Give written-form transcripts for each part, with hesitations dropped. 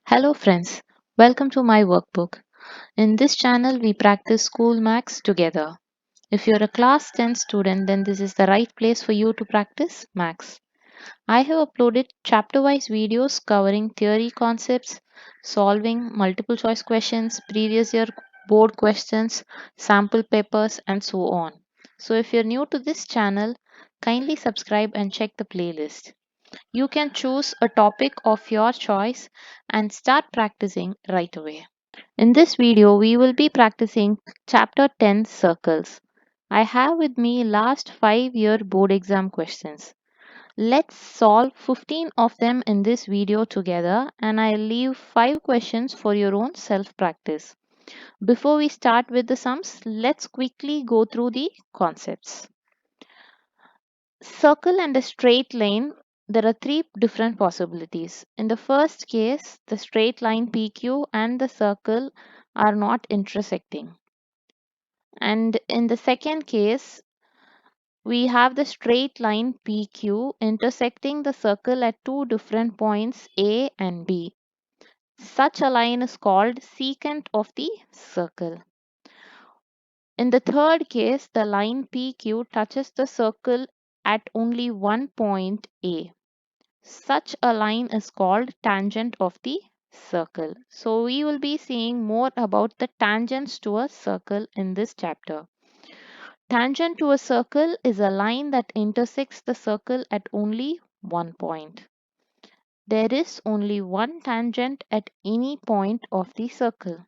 Hello friends, welcome to my workbook. In this channel we practice school maths together. If you're a class 10 student then this is the right place for you to practice maths. I have uploaded chapter-wise videos covering theory concepts, solving multiple choice questions, previous year board questions, sample papers and so on. So if you're new to this channel, kindly subscribe and check the playlist. You can choose a topic of your choice and start practicing right away. In this video, we will be practicing chapter 10 circles. I have with me last 5-year board exam questions. Let's solve 15 of them in this video together and I'll leave 5 questions for your own self practice. Before we start with the sums, let's quickly go through the concepts. Circle and a straight line, there are three different possibilities. In the first case, the straight line PQ and the circle are not intersecting. And in the second case, we have the straight line PQ intersecting the circle at two different points A and B. Such a line is called secant of the circle. In the third case, the line PQ touches the circle at only one point A. Such a line is called tangent of the circle. So we will be seeing more about the tangents to a circle in this chapter. Tangent to a circle is a line that intersects the circle at only one point. There is only one tangent at any point of the circle.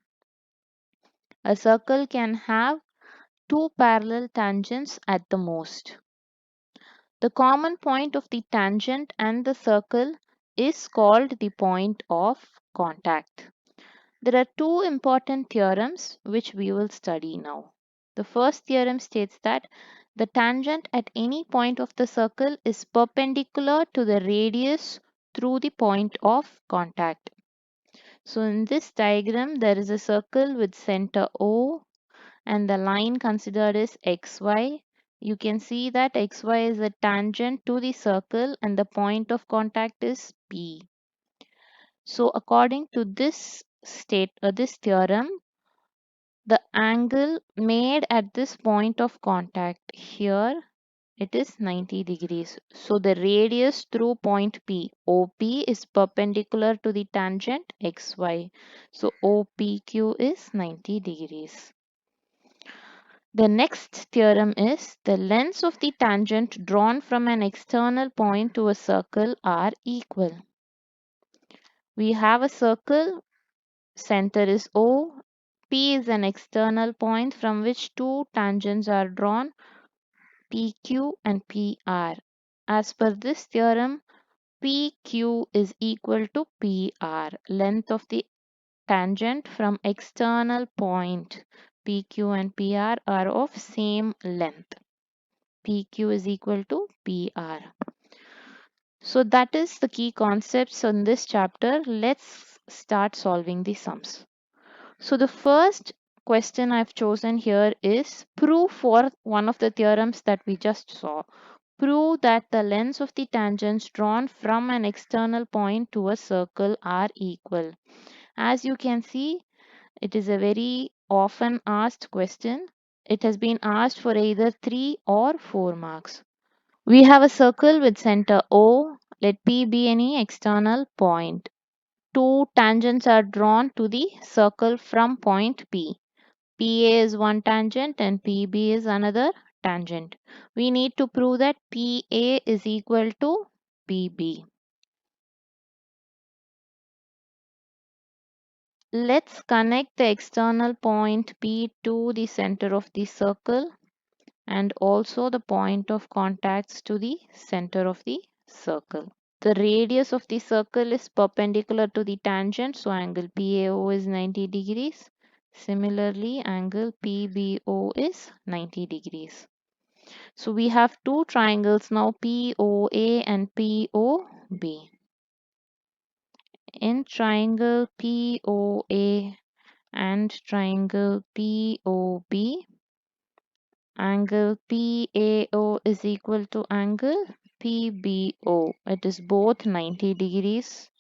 A circle can have two parallel tangents at the most. The common point of the tangent and the circle is called the point of contact. There are two important theorems which we will study now. The first theorem states that the tangent at any point of the circle is perpendicular to the radius through the point of contact. So in this diagram there is a circle with center O and the line considered is xy. You can see that xy is a tangent to the circle and the point of contact is P. So according to this theorem, the angle made at this point of contact here, it is 90 degrees. So the radius through point P, OP, is perpendicular to the tangent xy. So OPQ is 90 degrees. The next theorem is the lengths of the tangent drawn from an external point to a circle are equal. We have a circle, center is O, P is an external point from which two tangents are drawn, PQ and PR. As per this theorem, PQ is equal to PR, length of the tangent from external point. PQ and PR are of same length. PQ is equal to PR. So that is the key concepts in this chapter. Let's start solving the sums. So the first question I've chosen here is prove for one of the theorems that we just saw. Prove that the lengths of the tangents drawn from an external point to a circle are equal. As you can see, it is a very often asked question. It has been asked for either 3 or 4 marks. We have a circle with center O. Let P be any external point. Two tangents are drawn to the circle from point P. PA is one tangent and PB is another tangent. We need to prove that PA is equal to PB. Let's connect the external point P to the center of the circle and also the point of contacts to the center of the circle. The radius of the circle is perpendicular to the tangent, so angle PAO is 90 degrees. Similarly, angle PBO is 90 degrees. So we have two triangles now, POA and POB. In triangle POA and triangle POB, angle PAO is equal to angle PBO. It is both 90 degrees.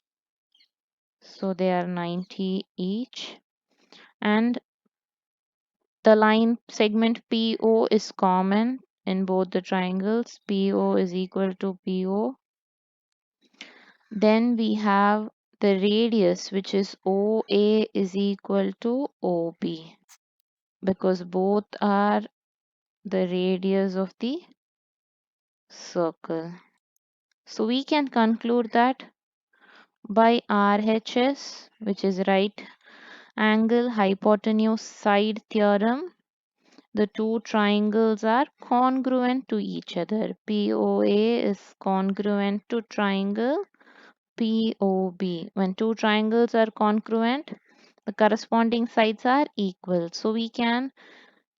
So they are 90 each. And the line segment PO is common in both the triangles. PO is equal to PO. Then we have the radius, which is OA is equal to OB, because both are the radius of the circle. So we can conclude that by RHS, which is right angle hypotenuse side theorem, the two triangles are congruent to each other. POA is congruent to triangle POB. When two triangles are congruent, the corresponding sides are equal. So we can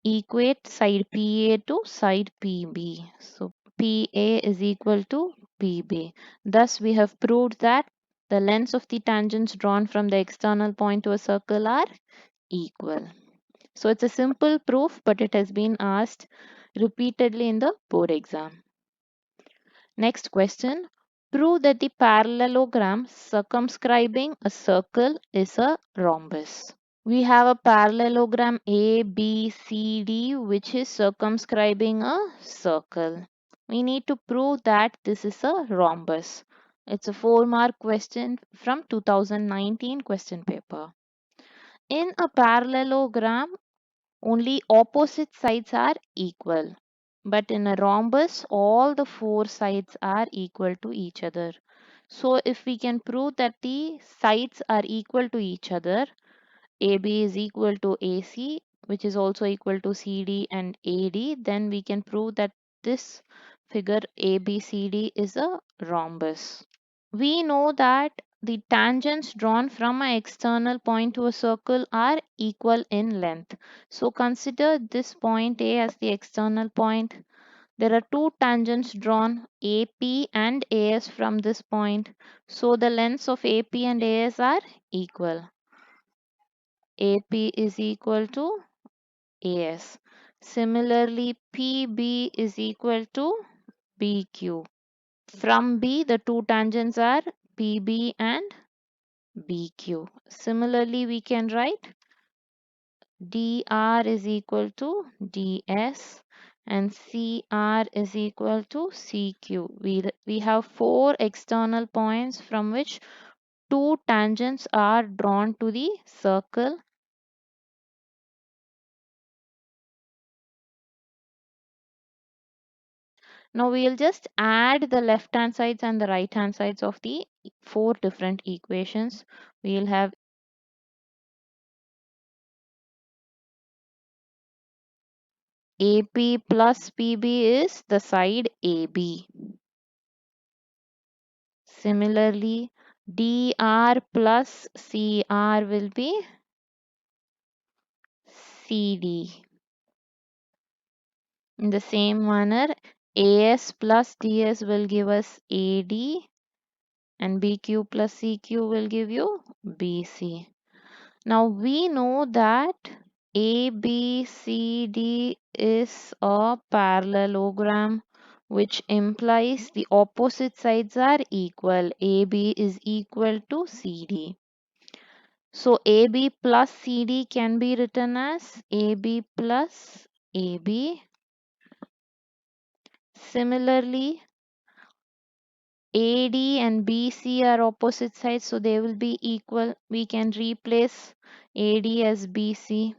equate side PA to side PB. So PA is equal to PB. Thus we have proved that the lengths of the tangents drawn from the external point to a circle are equal. So it's a simple proof, but it has been asked repeatedly in the board exam. Next question. Prove that the parallelogram circumscribing a circle is a rhombus. We have a parallelogram ABCD which is circumscribing a circle. We need to prove that this is a rhombus. It's a 4-mark question from 2019 question paper. In a parallelogram, only opposite sides are equal. But in a rhombus, all the four sides are equal to each other. So if we can prove that the sides are equal to each other, AB is equal to AC, which is also equal to CD and AD, then we can prove that this figure ABCD is a rhombus. We know that the tangents drawn from an external point to a circle are equal in length. So consider this point A as the external point. There are two tangents drawn, AP and AS, from this point. So the lengths of AP and AS are equal. AP is equal to AS. Similarly, PB is equal to BQ. From B, the two tangents are PB and BQ. Similarly, we can write DR is equal to DS and CR is equal to CQ. We have four external points from which two tangents are drawn to the circle. Now we'll just add the left hand sides and the right hand sides of the four different equations. We'll have AP plus PB is the side AB. Similarly, DR plus CR will be CD. In the same manner, AS plus DS will give us AD and BQ plus CQ will give you BC. Now we know that ABCD is a parallelogram, which implies the opposite sides are equal. AB is equal to CD. So AB plus CD can be written as AB plus AB. Similarly, AD and BC are opposite sides, so they will be equal. We can replace AD as BC.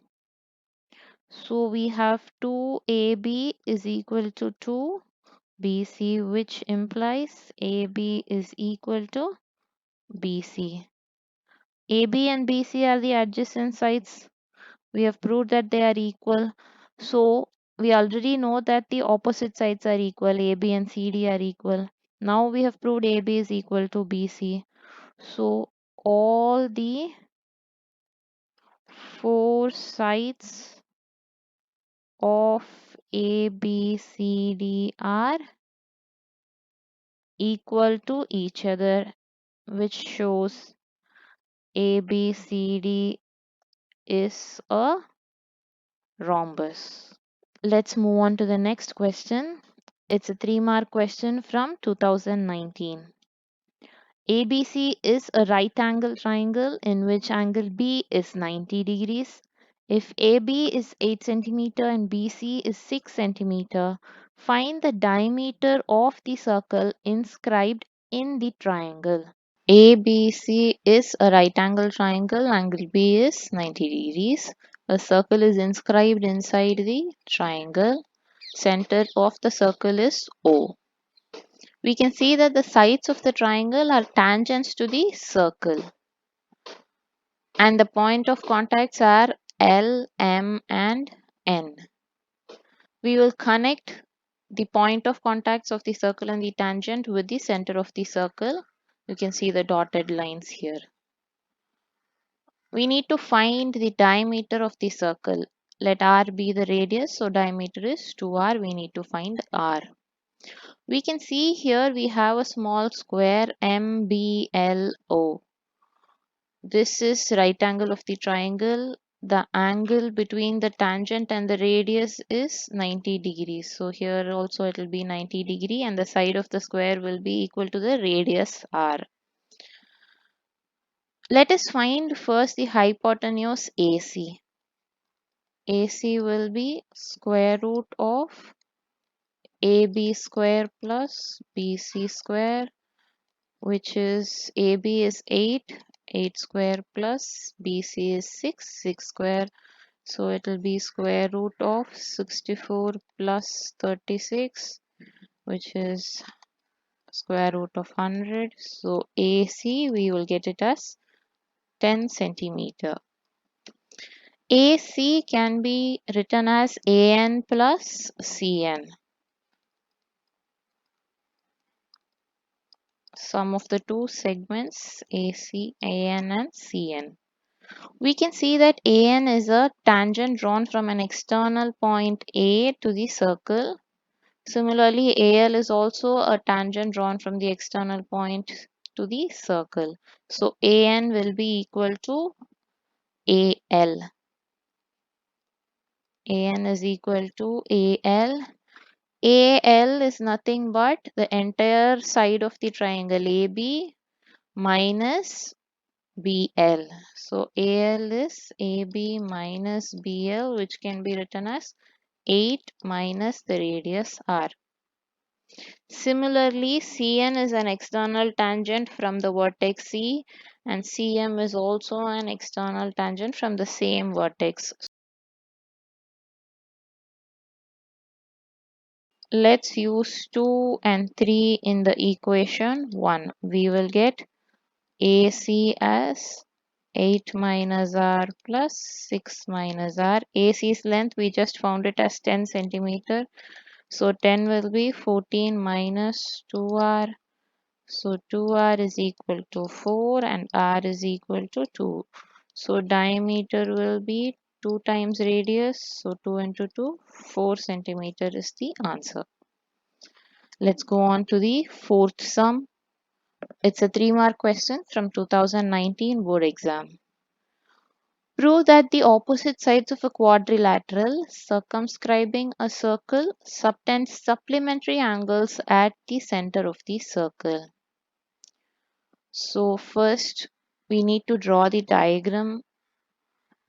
So we have 2AB is equal to 2BC, which implies AB is equal to BC. AB and BC are the adjacent sides. We have proved that they are equal. So we already know that the opposite sides are equal. AB and CD are equal. Now we have proved AB is equal to BC. So all the four sides of ABCD are equal to each other, which shows ABCD is a rhombus. Let's move on to the next question. It's a 3-mark question from 2019. ABC is a right angle triangle in which angle B is 90 degrees. If AB is 8 centimeter and BC is 6 centimeter, find the diameter of the circle inscribed in the triangle. ABC is a right angle triangle, angle B is 90 degrees. A circle is inscribed inside the triangle. Center of the circle is O. We can see that the sides of the triangle are tangents to the circle. And the point of contacts are L, M and N. We will connect the point of contacts of the circle and the tangent with the center of the circle. You can see the dotted lines here. We need to find the diameter of the circle. Let R be the radius, so diameter is 2R. We need to find R. We can see here we have a small square MBLO. This is right angle of the triangle. The angle between the tangent and the radius is 90 degrees. So here also it will be 90 degree and the side of the square will be equal to the radius R. Let us find first the hypotenuse AC. AC will be square root of AB square plus BC square, which is AB is 8 square plus BC is 6 square. So it will be square root of 64 plus 36, which is square root of 100. So AC, we will get it as 10 centimeter. AC can be written as AN plus CN. Sum of the two segments AC, AN and CN. We can see that AN is a tangent drawn from an external point A to the circle. Similarly, AL is also a tangent drawn from the external point to the circle. So AN will be equal to AL. AN is equal to AL. AL is nothing but the entire side of the triangle AB minus BL. So AL is AB minus BL, which can be written as 8 minus the radius R. Similarly, CN is an external tangent from the vertex C and CM is also an external tangent from the same vertex. Let's use 2 and 3 in the equation 1. We will get AC as 8 minus R plus 6 minus R. AC's length, we just found it as 10 centimeter. So 10 will be 14 minus 2R. So 2R is equal to 4 and R is equal to 2. So diameter will be 2 times radius. So 2 into 2, 4 centimeter is the answer. Let's go on to the fourth sum. It's a 3-mark question from 2019 board exam. Prove that the opposite sides of a quadrilateral circumscribing a circle subtend supplementary angles at the center of the circle. So first we need to draw the diagram.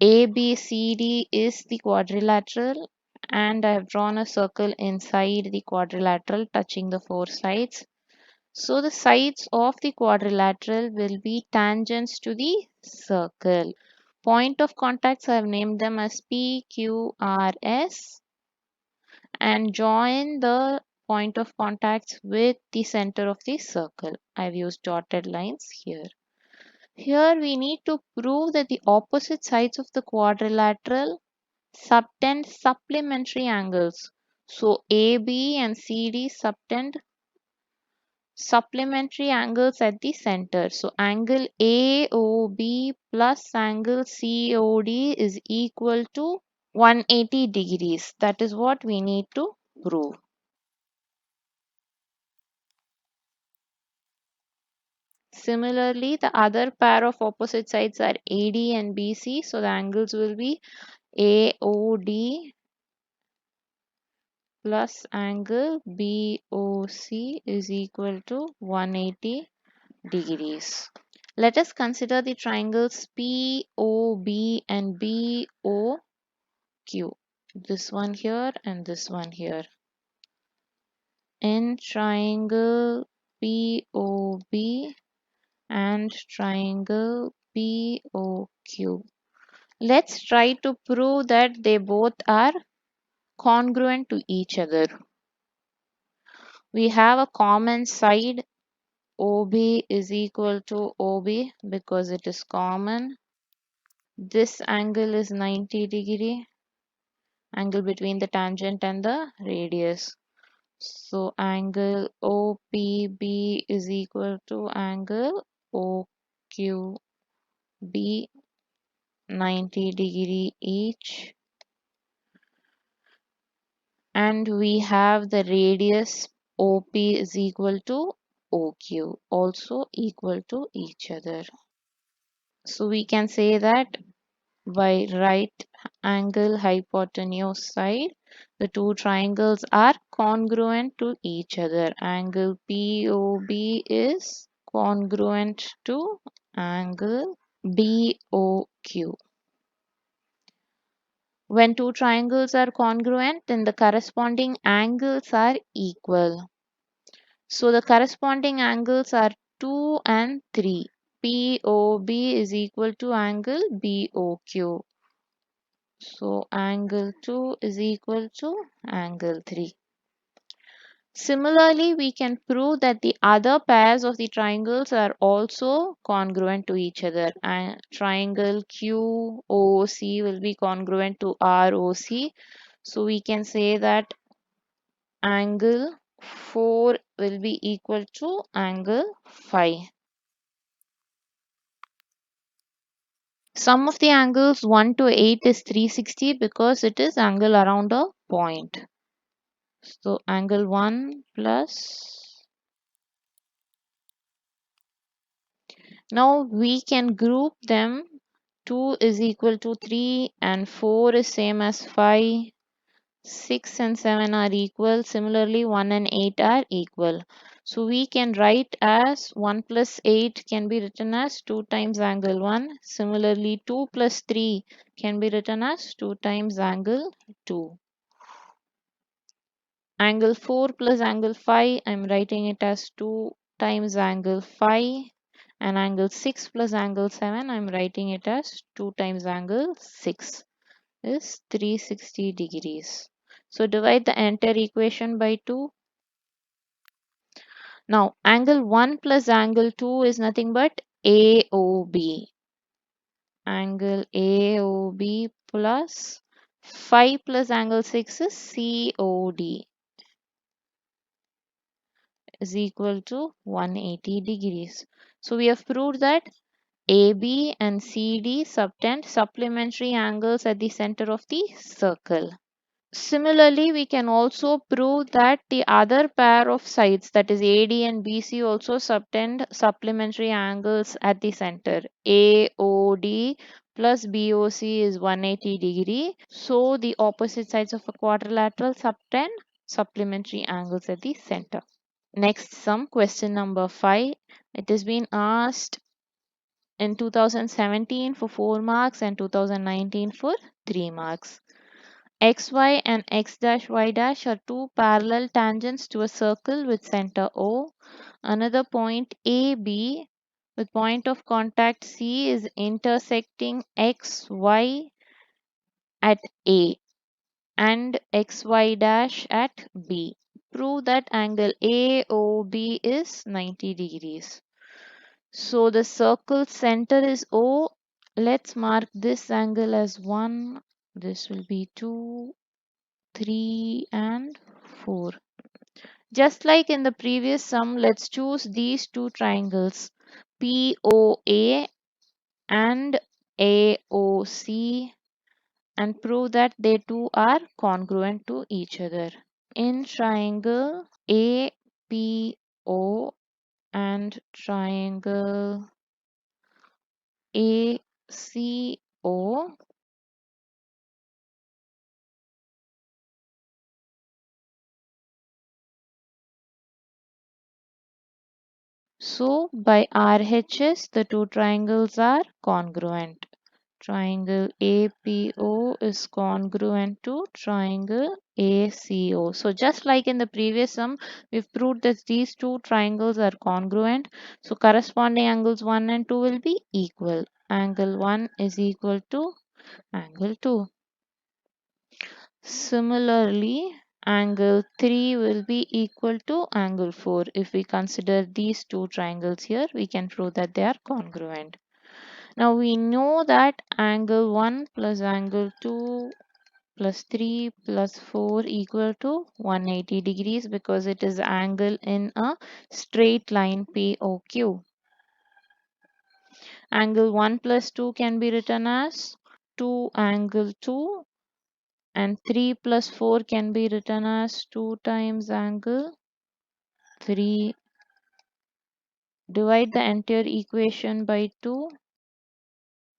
ABCD is the quadrilateral and I have drawn a circle inside the quadrilateral touching the 4 sides. So the sides of the quadrilateral will be tangents to the circle. Point of contacts, I have named them as P, Q, R, S and join the point of contacts with the center of the circle. I've used dotted lines here. Here we need to prove that the opposite sides of the quadrilateral subtend supplementary angles. So AB and CD subtend supplementary angles at the center. So angle AOB plus angle COD is equal to 180 degrees. That is what we need to prove. Similarly, the other pair of opposite sides are AD and BC. So the angles will be AOD plus angle BOC is equal to 180 degrees. Let us consider the triangles POB and BOQ. This one here and this one here. In triangle POB and triangle POQ. Let's try to prove that they both are congruent to each other. We have a common side. OB is equal to OB because it is common. This angle is 90 degree, angle between the tangent and the radius. So angle OPB is equal to angle OQB, 90 degree each. And we have the radius OP is equal to OQ, also equal to each other. So we can say that by right angle hypotenuse side, the two triangles are congruent to each other. Angle POB is congruent to angle BOQ. When two triangles are congruent, then the corresponding angles are equal. So the corresponding angles are 2 and 3. POB is equal to angle BOQ. So angle 2 is equal to angle 3. Similarly, we can prove that the other pairs of the triangles are also congruent to each other. And triangle QOC will be congruent to ROC. So we can say that angle 4 will be equal to angle 5. Sum of the angles 1 to 8 is 360 because it is angle around a point. So angle 1 plus. Now we can group them. 2 is equal to 3 and 4 is same as 5. 6 and 7 are equal. Similarly, 1 and 8 are equal. So we can write as 1 plus 8 can be written as 2 times angle 1. Similarly, 2 plus 3 can be written as 2 times angle 2. Angle 4 plus angle 5, I'm writing it as 2 times angle 5. And angle 6 plus angle 7, I'm writing it as 2 times angle 6 is 360 degrees. So divide the entire equation by 2. Now angle 1 plus angle 2 is nothing but AOB. Angle AOB plus 5 plus angle 6 is COD is equal to 180 degrees. So we have proved that AB and CD subtend supplementary angles at the center of the circle. Similarly, we can also prove that the other pair of sides, that is AD and BC, also subtend supplementary angles at the center. AOD plus BOC is 180 degree. So the opposite sides of a quadrilateral subtend supplementary angles at the center. Next sum, question number 5. It has been asked in 2017 for 4 marks and 2019 for 3 marks. XY and X dash Y dash are two parallel tangents to a circle with center O. Another point AB with point of contact C is intersecting XY at A and XY dash at B. Prove that angle AOB is 90 degrees. So the circle center is O. Let's mark this angle as 1. This will be 2, 3 and 4. Just like in the previous sum, let's choose these two triangles POA and AOC and prove that they too are congruent to each other. In triangle APO and triangle ACO, So by RHS, the two triangles are congruent. Triangle APO is congruent to triangle ACO. So just like in the previous sum, we've proved that these two triangles are congruent. So corresponding angles 1 and 2 will be equal. Angle 1 is equal to angle 2. Similarly, angle 3 will be equal to angle 4. If we consider these two triangles here, we can prove that they are congruent. Now we know that angle 1 plus angle 2 plus 3 plus 4 equal to 180 degrees because it is angle in a straight line POQ. Angle 1 plus 2 can be written as 2 angle 2, and 3 plus 4 can be written as 2 times angle 3. Divide the entire equation by 2.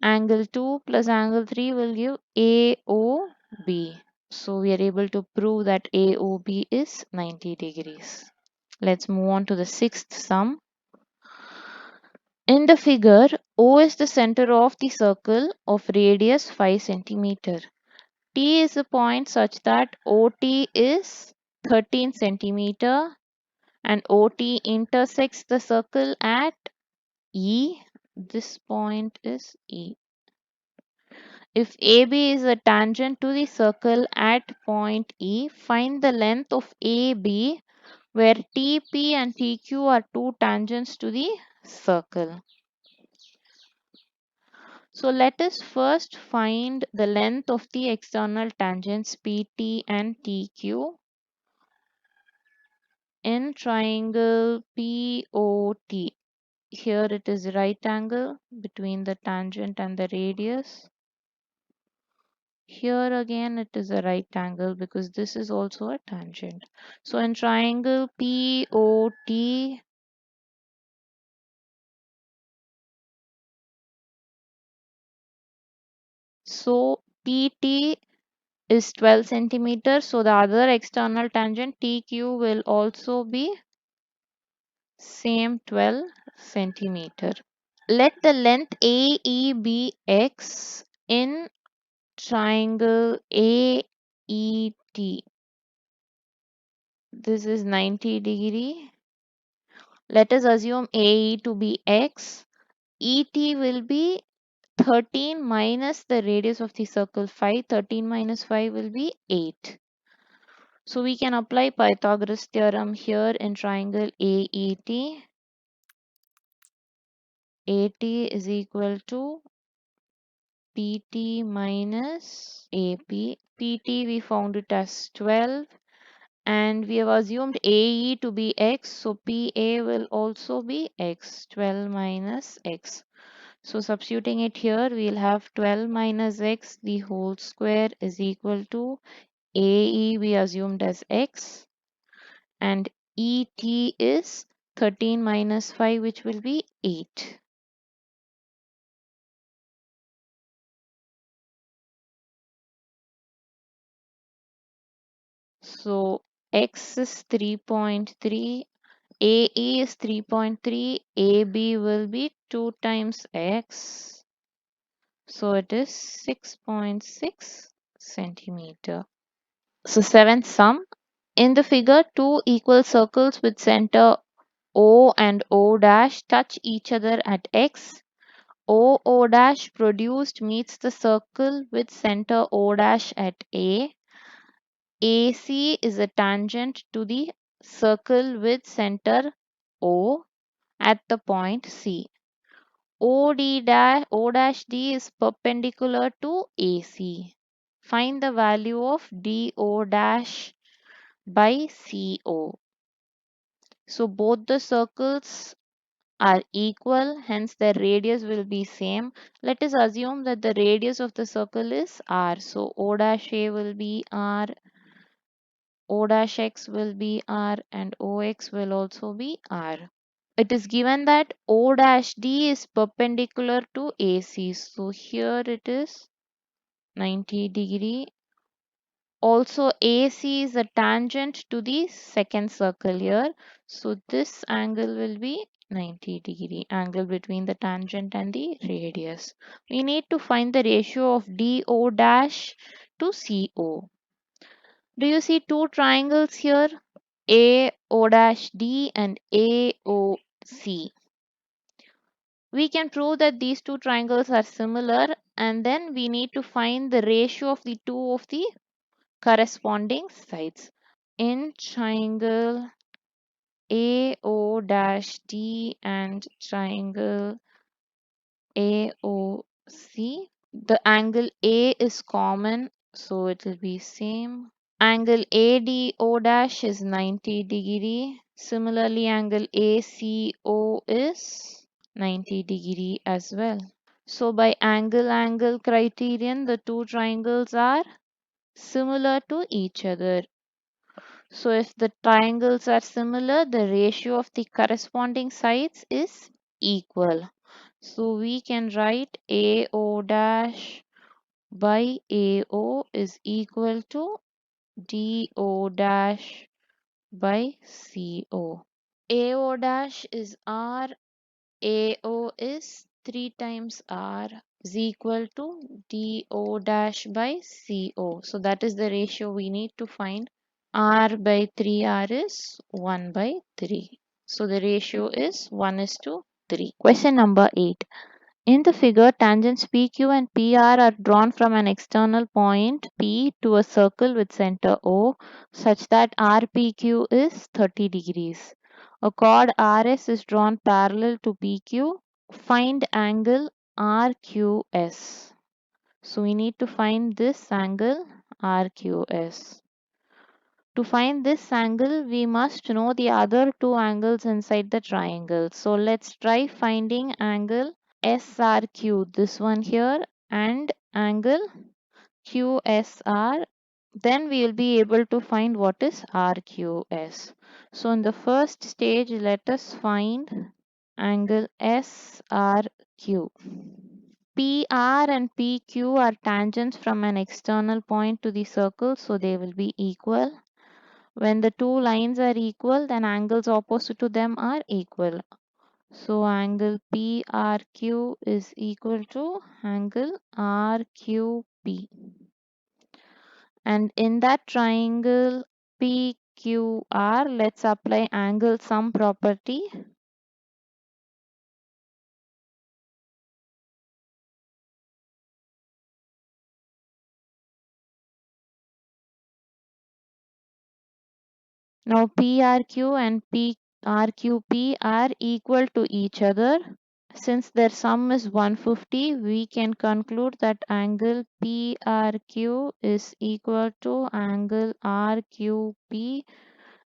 Angle 2 plus angle 3 will give AOB. So we are able to prove that AOB is 90 degrees. Let's move on to the sixth sum. In the figure, O is the center of the circle of radius 5 centimeter. T is a point such that OT is 13 centimeter and OT intersects the circle at E. This point is E. If AB is a tangent to the circle at point E, find the length of AB where TP and TQ are two tangents to the circle. So let us first find the length of the external tangents PT and TQ in triangle POT. Here it is right angle between the tangent and the radius. Here again it is a right angle because this is also a tangent. So in triangle POT, so PT is 12 centimeters. So the other external tangent TQ will also be same 12 centimeter. Let the length AE be X in triangle AET. This is 90 degree. Let us assume AE to be X. ET will be 13 minus the radius of the circle 5. 13 minus 5 will be 8. So we can apply Pythagoras theorem here in triangle AET. AT is equal to PT minus AP. PT we found it as 12 and we have assumed AE to be X. So PA will also be X. 12 minus X. So substituting it here, we'll have 12 minus X the whole square is equal to AE we assumed as X and ET is 13 minus 5 which will be 8. So X is 3.3, AE is 3.3, AB will be 2 times X. So it is 6.6 centimeter. So seventh sum. In the figure, two equal circles with center O and O dash touch each other at X. O dash produced meets the circle with center O dash at A. AC is a tangent to the circle with center O at the point C. O dash D is perpendicular to AC. Find the value of DO dash by CO. So both the circles are equal, hence their radius will be same. Let us assume that the radius of the circle is R. So O dash A will be R, O dash X will be R, and OX will also be R. It is given that O dash D is perpendicular to AC. So here it is 90 degree. Also AC is a tangent to the second circle here. So this angle will be 90-degree angle between the tangent and the radius. We need to find the ratio of DO dash to CO. Do you see two triangles here? AO dash D and AOC. We can prove that these two triangles are similar, and then we need to find the ratio of the two of the corresponding sides. In triangle AO dash D and triangle AOC, the angle A is common, so it will be same. Angle ADO dash is 90-degree. Similarly, angle ACO is 90-degree as well. So by angle criterion, the two triangles are similar to each other. So if the triangles are similar, the ratio of the corresponding sides is equal. So we can write AO dash by AO is equal to DO dash by CO. AO dash is R, AO is 3 times R is equal to DO dash by CO. So that is the ratio we need to find. R by 3R is 1 by 3. So the ratio is 1 is to 3. Question number 8. In the figure, tangents PQ and PR are drawn from an external point P to a circle with center O such that RPQ is 30 degrees. A chord RS is drawn parallel to PQ. Find angle RQS. So we need to find this angle RQS. To find this angle, we must know the other two angles inside the triangle. So let's try finding angle SRQ, this one here, and angle QSR. Then we will be able to find what is RQS. So in the first stage, let us find angle SRQ. PR and PQ are tangents from an external point to the circle, so they will be equal. When the two lines are equal, then angles opposite to them are equal. So angle PRQ is equal to angle RQP. And in that triangle PQR, let's apply angle sum property. Now PRQ and PRQP are equal to each other. Since their sum is 150, we can conclude that angle PRQ is equal to angle RQP,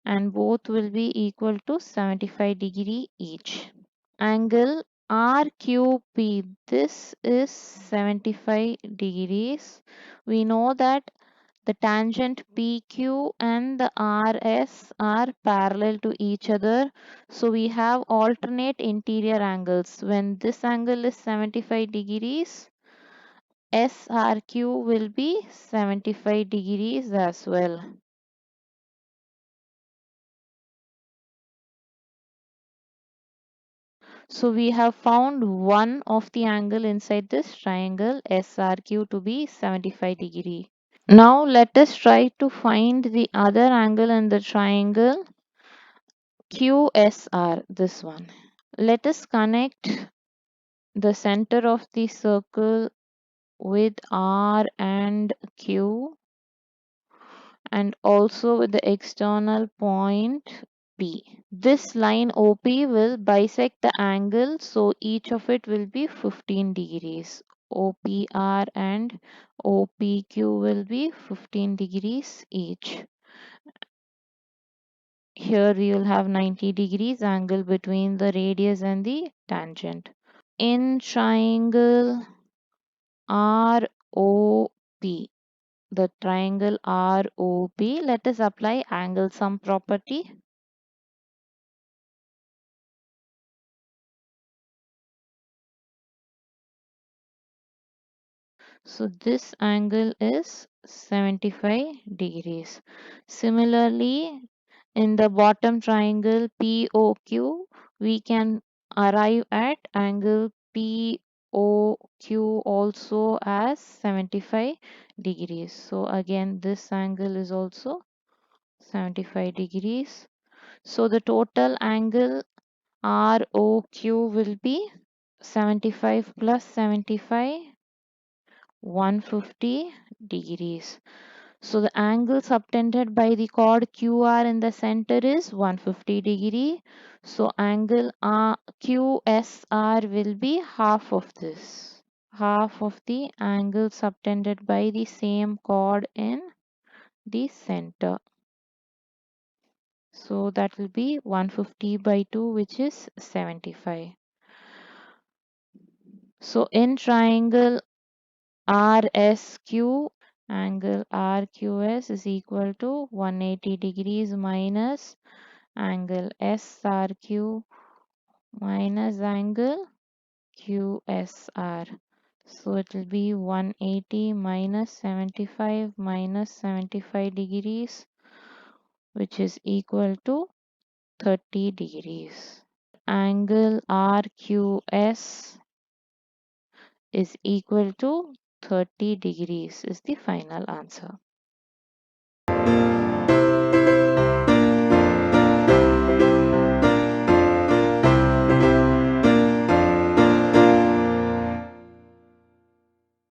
and both will be equal to 75 degree each. Angle RQP, this is 75 degrees. We know that the tangent PQ and the RS are parallel to each other. So we have alternate interior angles. When this angle is 75 degrees, SRQ will be 75 degrees as well. So we have found one of the angle inside this triangle SRQ to be 75 degree. Now let us try to find the other angle in the triangle QSR, this one. Let us connect the center of the circle with R and Q, and also with the external point P. This line OP will bisect the angle, so each of it will be 15 degrees. OPR and OPQ will be 15 degrees each. Here we will have 90 degrees angle between the radius and the tangent. In triangle ROP, the triangle ROP, let us apply angle sum property. So this angle is 75 degrees. Similarly, in the bottom triangle POQ, we can arrive at angle POQ also as 75 degrees. So again, this angle is also 75 degrees. So the total angle ROQ will be 75 plus 75, 150 degrees. So the angle subtended by the chord QR in the center is 150 degree. So angle QSR will be half of this. Half of the angle subtended by the same chord in the center. So that will be 150 by 2, which is 75. So in triangle RSQ, angle RQS is equal to 180 degrees minus angle SRQ minus angle QSR. So it will be 180 minus 75 minus 75 degrees, which is equal to 30 degrees. Angle RQS is equal to 30 degrees is the final answer.